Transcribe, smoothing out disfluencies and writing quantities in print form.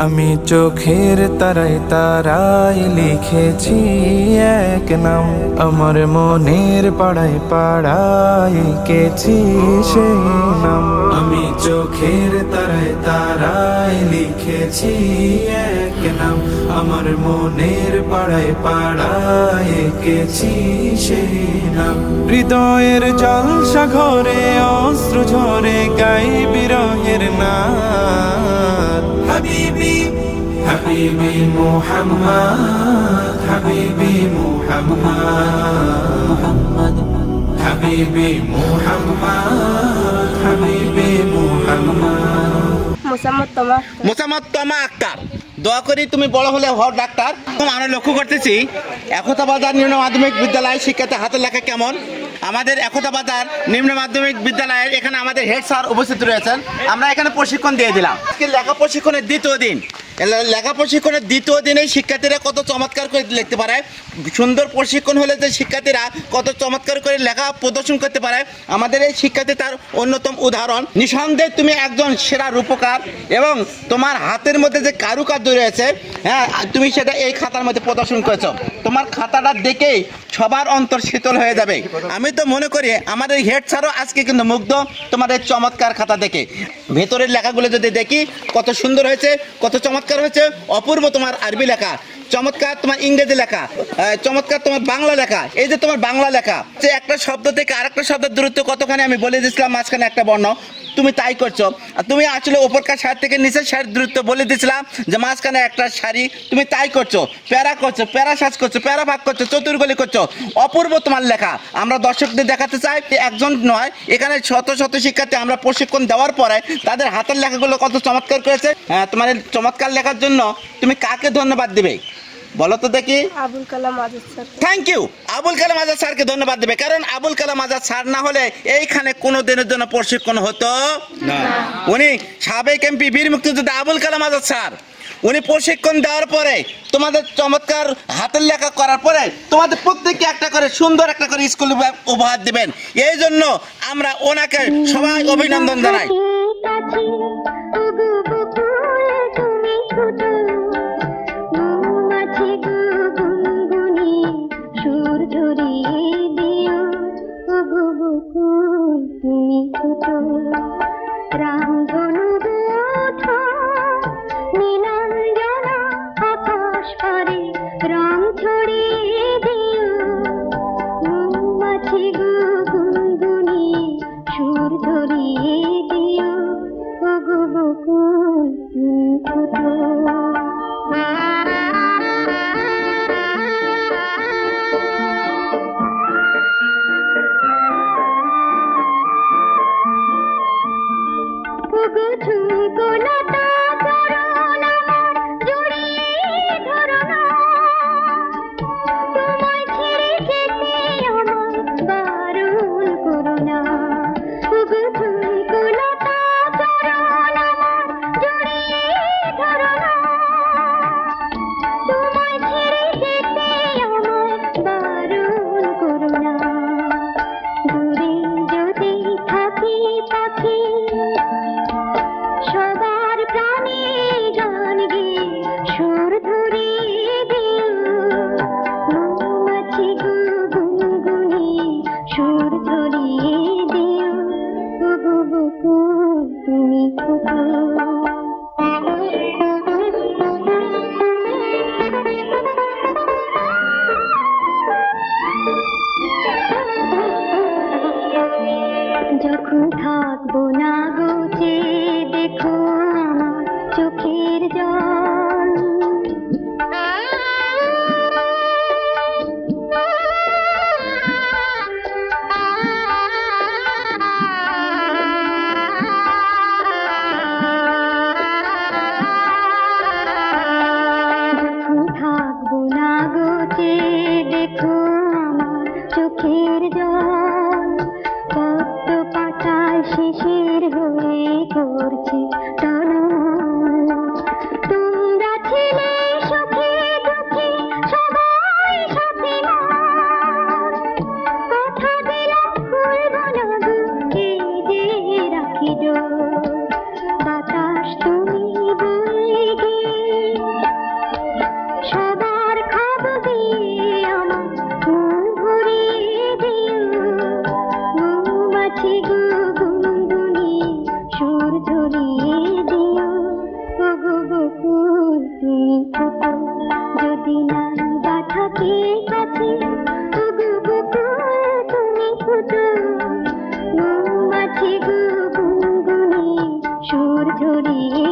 আমি চোখের তারায় তারায় লিখেছি এক নাম, আমার মনের পাড়ায় পাড়ায় এঁকেছি সেই নাম। আমি চোখের তারায় তারায় লিখেছি এক নাম, আমার মনের পাড়ায় পাড়ায় এঁকেছি সেই নাম। হৃদয়ের জলসা ঘরে অশ্রু ঝরে গাই বিরহের নাম। হাবিবি হাবিবি মুহাম্মদ, হাবিবি মুহাম্মদ, হাবিবি মুহাম্মদ, হাবিবি মুহাম্মদ। মোসাম্মদ তমা আক্তার, দোয়া করি তুমি বড় হলে হও ডাক্তার। আমরা লক্ষ্য করতেছি একতা বাজার নিম্ন মাধ্যমিক বিদ্যালয়ের শিক্ষার্থী হাতের লেখা কেমন। আমাদের একতা বাজার নিম্ন মাধ্যমিক বিদ্যালয়ের এখানে আমাদের হেড স্যার উপস্থিত রয়েছেন। আমরা এখানে প্রশিক্ষণ দিয়ে দিলাম। আজকে লেখা প্রশিক্ষণের দ্বিতীয় দিন। লেখা প্রশিক্ষণের দ্বিতীয় দিনেই শিক্ষার্থীরা কত চমৎকার করে লিখতে পারে। সুন্দর প্রশিক্ষণ হলে যে শিক্ষার্থীরা কত চমৎকার করে লেখা প্রদর্শন করতে পারে, আমাদের এই শিক্ষার্থী তার অন্যতম উদাহরণ। নিঃসন্দেহে তুমি একজন সেরা রূপকার এবং তোমার হাতের মধ্যে যে কারুকার্য রয়েছে, হ্যাঁ, তুমি সেটা এই খাতার মধ্যে প্রদর্শন করেছো। তোমার খাতাটা দেখেই সবার অন্তর শীতল হয়ে যাবে। আমি তো মনে করি আমাদের হেড স্যারও আজকে কিন্তু মুগ্ধ তোমাদের চমৎকার খাতা দেখে। ভেতরের লেখাগুলো যদি দেখি কত সুন্দর হয়েছে, কত চমৎকার হয়েছে। অপূর্ব তোমার আরবি লেখা, চমৎকার তোমার ইংরেজি লেখা, চমৎকার তোমার বাংলা লেখা। এই যে তোমার বাংলা লেখা, যে একটা শব্দ থেকে আরেকটা শব্দের দূরত্ব কতখানি আমি বলে দিয়েছিলাম, মাঝখানে একটা বর্ণ, তুমি তাই করছো। আর তুমি আসলে ওপরকার সারি থেকে নিচের সারির দূরত্ব বলে দিয়েছিলাম যে মাঝখানে একটা সারি, তুমি তাই করছো। প্যারা করছো, প্যারা সাজ করছো, প্যারা ভাগ করছো, চতুর্গলি করছো। অপূর্ব তোমার লেখা। আমরা দর্শকদের দেখাতে চাই একজন নয়, এখানে শত শত শিক্ষার্থী আমরা প্রশিক্ষণ দেওয়ার পরে তাদের হাতের লেখাগুলো কত চমৎকার করেছে। হ্যাঁ, তোমার চমৎকার লেখার জন্য তুমি কাকে ধন্যবাদ দিবে বলো তো দেখি? Abul Kalam Azad sir. Thank you. Abul Kalam Azad স্যারকে ধন্যবাদ দেবে, কারণ আবুল কালাম আজাদ স্যার না হলে এইখানে কোনো দিনের জন্য প্রশিক্ষণ হতো না। উনি সাবেক এমপি বীর মুক্তিযোদ্ধা আবুল কালাম আজাদ স্যার। উনি প্রশিক্ষণ দেওয়ার পরে তোমাদের চমৎকার হাতের লেখা করার পরে তোমাদের প্রত্যেককে একটা করে সুন্দর একটা করে স্কুল উপহার দিবেন। এই জন্য আমরা ওনাকে সবাই অভিনন্দন জানাই। সুর ধরিয়ে দিও, মৌমাছি গো গুনগুনি সুর ঝরিয়ে দিও ওগো বকুল তুমি ফুটো যদি না থাকে কাছে ওগো বকুল তুমি ফুটো মৌমাছি গো গুনগুনি সুর ঝরিয়ে